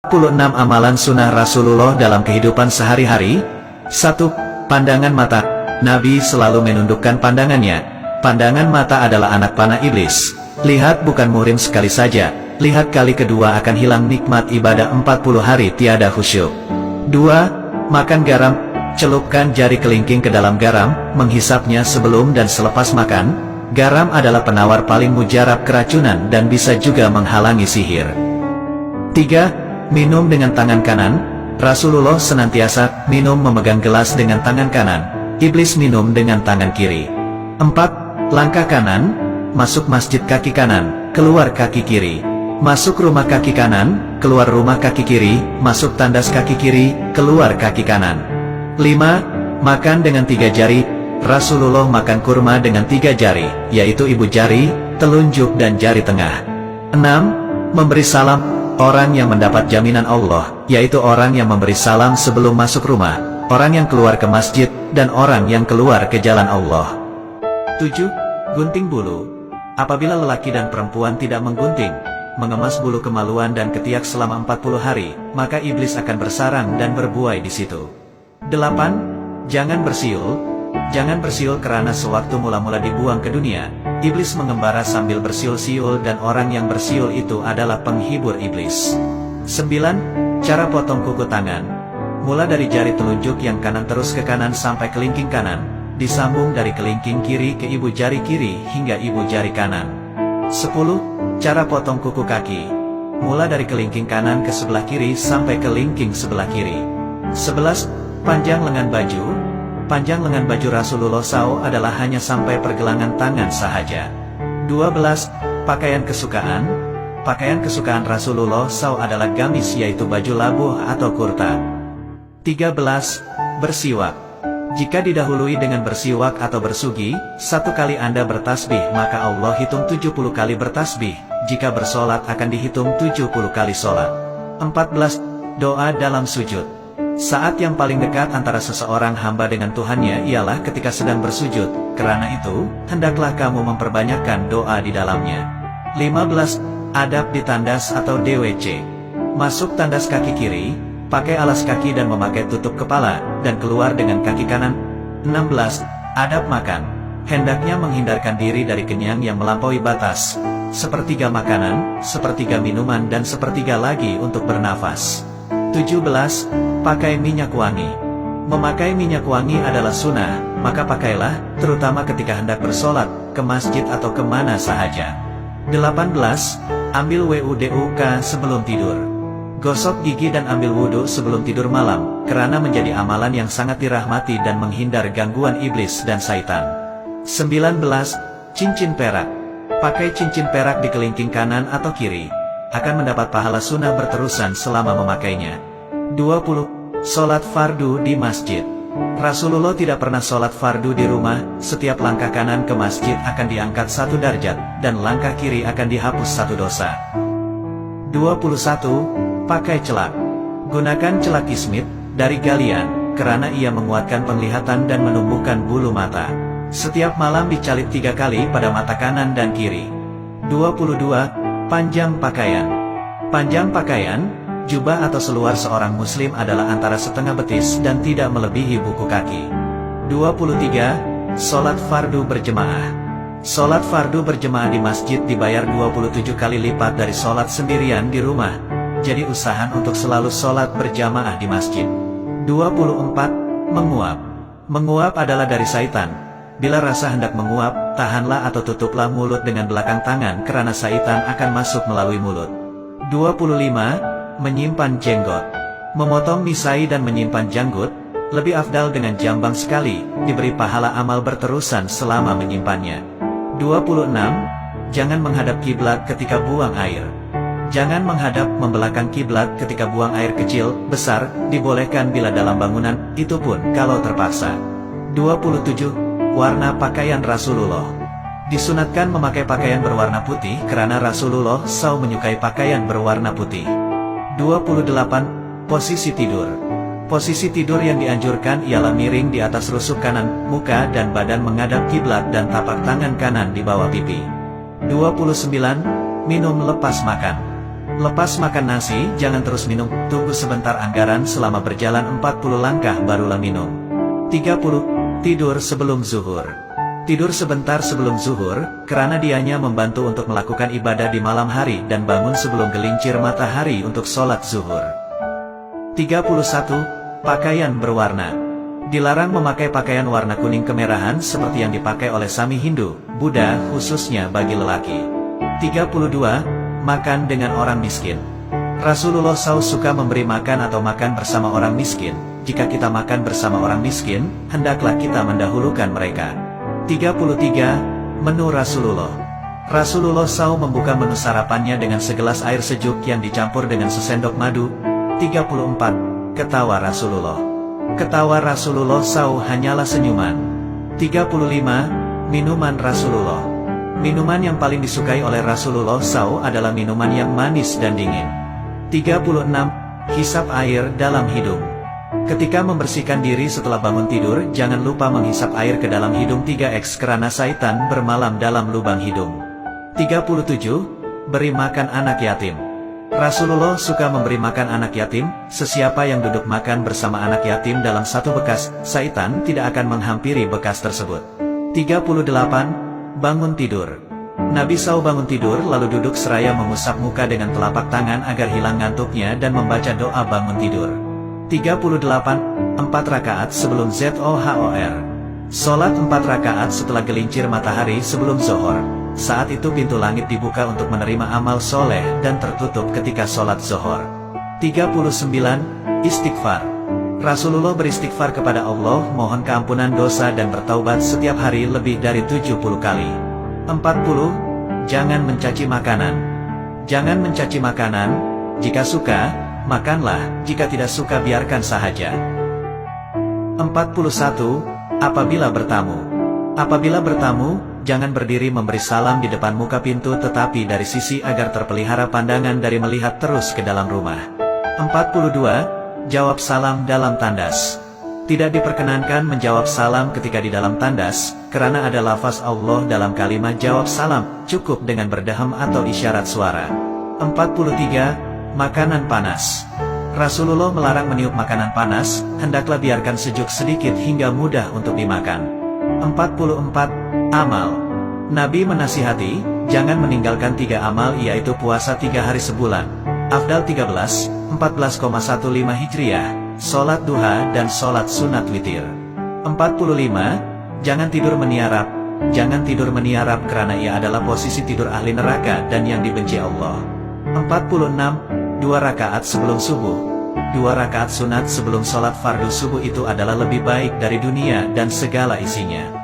46 Amalan sunnah Rasulullah dalam kehidupan sehari-hari. 1. Pandangan mata. Nabi selalu menundukkan pandangannya. Pandangan mata adalah anak panah iblis. Lihat bukan murim sekali saja, lihat kali kedua akan hilang nikmat ibadah 40 hari tiada khusyuk. 2. Makan garam. Celupkan jari kelingking ke dalam garam, menghisapnya sebelum dan selepas makan. Garam adalah penawar paling mujarab keracunan dan bisa juga menghalangi sihir. 3. Minum dengan tangan kanan. Rasulullah senantiasa minum memegang gelas dengan tangan kanan. Iblis minum dengan tangan kiri. 4. Langkah kanan. Masuk masjid kaki kanan, keluar kaki kiri. Masuk rumah kaki kanan, keluar rumah kaki kiri. Masuk tandas kaki kiri, keluar kaki kanan. 5. Makan dengan 3 jari. Rasulullah makan kurma dengan 3 jari, yaitu ibu jari, telunjuk dan jari tengah. 6. Memberi salam. Orang yang mendapat jaminan Allah, yaitu orang yang memberi salam sebelum masuk rumah, orang yang keluar ke masjid, dan orang yang keluar ke jalan Allah. 7. Gunting bulu. Apabila lelaki dan perempuan tidak menggunting, mengemas bulu kemaluan dan ketiak selama 40 hari, maka iblis akan bersarang dan berbuai di situ. 8. Jangan bersiul. Jangan bersiul karena sewaktu mula-mula dibuang ke dunia, iblis mengembara sambil bersiul-siul dan orang yang bersiul itu adalah penghibur iblis. 9. Cara potong kuku tangan. Mula dari jari telunjuk yang kanan terus ke kanan sampai kelingking kanan, disambung dari kelingking kiri ke ibu jari kiri hingga ibu jari kanan. 10. Cara potong kuku kaki. Mula dari kelingking kanan ke sebelah kiri sampai kelingking sebelah kiri. 11. Panjang lengan baju. Panjang lengan baju Rasulullah SAW adalah hanya sampai pergelangan tangan sahaja. 12. Pakaian kesukaan. Pakaian kesukaan Rasulullah SAW adalah gamis, yaitu baju labuh atau kurta. 13. Bersiwak. Jika didahului dengan bersiwak atau bersugi, 1 kali Anda bertasbih maka Allah hitung 70 kali bertasbih. Jika bersolat akan dihitung 70 kali solat. 14. Doa dalam sujud. Saat yang paling dekat antara seseorang hamba dengan Tuhannya ialah ketika sedang bersujud. Karena itu, hendaklah kamu memperbanyakkan doa di dalamnya. 15. Adab di tandas atau DWC. Masuk tandas kaki kiri, pakai alas kaki dan memakai tutup kepala, dan keluar dengan kaki kanan. 16. Adab makan. Hendaknya menghindarkan diri dari kenyang yang melampaui batas. 1/3 makanan, 1/3 minuman dan 1/3 lagi untuk bernafas. 17. Pakai minyak wangi. Memakai minyak wangi adalah sunnah, maka pakailah, terutama ketika hendak bersolat, ke masjid atau kemana sahaja. 18. Ambil WUDUK sebelum tidur. Gosok gigi dan ambil wudhu sebelum tidur malam, karena menjadi amalan yang sangat dirahmati dan menghindar gangguan iblis dan syaitan. 19. Cincin perak. Pakai cincin perak di kelingking kanan atau kiri, akan mendapat pahala sunnah berterusan selama memakainya. 20. Sholat fardu di masjid. Rasulullah tidak pernah sholat fardu di rumah. Setiap langkah kanan ke masjid akan diangkat 1 derajat, dan langkah kiri akan dihapus 1 dosa. 21. Pakai celak. Gunakan celak kismit dari galian, karena ia menguatkan penglihatan dan menumbuhkan bulu mata. Setiap malam dicalip 3 kali pada mata kanan dan kiri. 22. Panjang pakaian. Panjang pakaian, jubah atau seluar seorang muslim adalah antara setengah betis dan tidak melebihi buku kaki. 23. Sholat fardu berjemaah. Sholat fardu berjemaah di masjid dibayar 27 kali lipat dari sholat sendirian di rumah. Jadi usahakan untuk selalu sholat berjamaah di masjid. 24. Menguap. Menguap adalah dari syaitan. Bila rasa hendak menguap, tahanlah atau tutuplah mulut dengan belakang tangan karena syaitan akan masuk melalui mulut. 25. Menyimpan jenggot. Memotong misai dan menyimpan janggut, lebih afdal dengan jambang sekali, diberi pahala amal berterusan selama menyimpannya. 26. Jangan menghadap kiblat ketika buang air. Jangan menghadap membelakang kiblat ketika buang air kecil, besar, dibolehkan bila dalam bangunan, itu pun kalau terpaksa. 27. Warna pakaian Rasulullah. Disunatkan memakai pakaian berwarna putih karena Rasulullah SAW menyukai pakaian berwarna putih. 28. Posisi tidur. Posisi tidur yang dianjurkan ialah miring di atas rusuk kanan, muka dan badan menghadap kiblat dan tapak tangan kanan di bawah pipi. 29. Minum lepas makan. Lepas makan nasi, jangan terus minum, tunggu sebentar anggaran selama berjalan 40 langkah barulah minum. 30. Tidur sebelum zuhur. Tidur sebentar sebelum zuhur, karena dianya membantu untuk melakukan ibadah di malam hari dan bangun sebelum gelincir matahari untuk sholat zuhur. 31. Pakaian berwarna. Dilarang memakai pakaian warna kuning kemerahan seperti yang dipakai oleh Sami Hindu, Buddha khususnya bagi lelaki. 32. Makan dengan orang miskin. Rasulullah SAW suka memberi makan atau makan bersama orang miskin. Jika kita makan bersama orang miskin, hendaklah kita mendahulukan mereka. 33. Menu Rasulullah. Rasulullah SAW membuka menu sarapannya dengan segelas air sejuk yang dicampur dengan sesendok madu. 34. Ketawa Rasulullah. Ketawa Rasulullah SAW hanyalah senyuman. 35. Minuman Rasulullah. Minuman yang paling disukai oleh Rasulullah SAW adalah minuman yang manis dan dingin. 36. Hisap air dalam hidung. Ketika membersihkan diri setelah bangun tidur, jangan lupa menghisap air ke dalam hidung 3x karena syaitan bermalam dalam lubang hidung. 37. Beri makan anak yatim. Rasulullah suka memberi makan anak yatim. Sesiapa yang duduk makan bersama anak yatim dalam satu bekas, syaitan tidak akan menghampiri bekas tersebut. 38. Bangun tidur. Nabi SAW bangun tidur lalu duduk seraya mengusap muka dengan telapak tangan agar hilang ngantuknya dan membaca doa bangun tidur. 38. 4 rakaat sebelum Zuhur. Sholat 4 rakaat setelah gelincir matahari sebelum zuhur. Saat itu pintu langit dibuka untuk menerima amal soleh dan tertutup ketika sholat zuhur. 39. Istighfar. Rasulullah beristighfar kepada Allah, mohon keampunan dosa dan bertaubat setiap hari lebih dari 70 kali. 40. Jangan mencaci makanan. Jangan mencaci makanan. Jika suka, makanlah, jika tidak suka biarkan sahaja. 41. Apabila bertamu. Apabila bertamu, jangan berdiri memberi salam di depan muka pintu tetapi dari sisi agar terpelihara pandangan dari melihat terus ke dalam rumah. 42. Jawab salam dalam tandas. Tidak diperkenankan menjawab salam ketika di dalam tandas, karena ada lafaz Allah dalam kalimat jawab salam, cukup dengan berdaham atau isyarat suara. 43. Makanan panas. Rasulullah melarang meniup makanan panas, hendaklah biarkan sejuk sedikit hingga mudah untuk dimakan. 44. Amal. Nabi menasihati, jangan meninggalkan 3 amal yaitu puasa 3 hari sebulan, Afdal 13, 14,15 Hijriah, sholat duha dan sholat sunat witir. 45. Jangan tidur meniarap. Jangan tidur meniarap karena ia adalah posisi tidur ahli neraka dan yang dibenci Allah. 46. 2 rakaat sebelum subuh. 2 rakaat sunat sebelum sholat fardu subuh itu adalah lebih baik dari dunia dan segala isinya.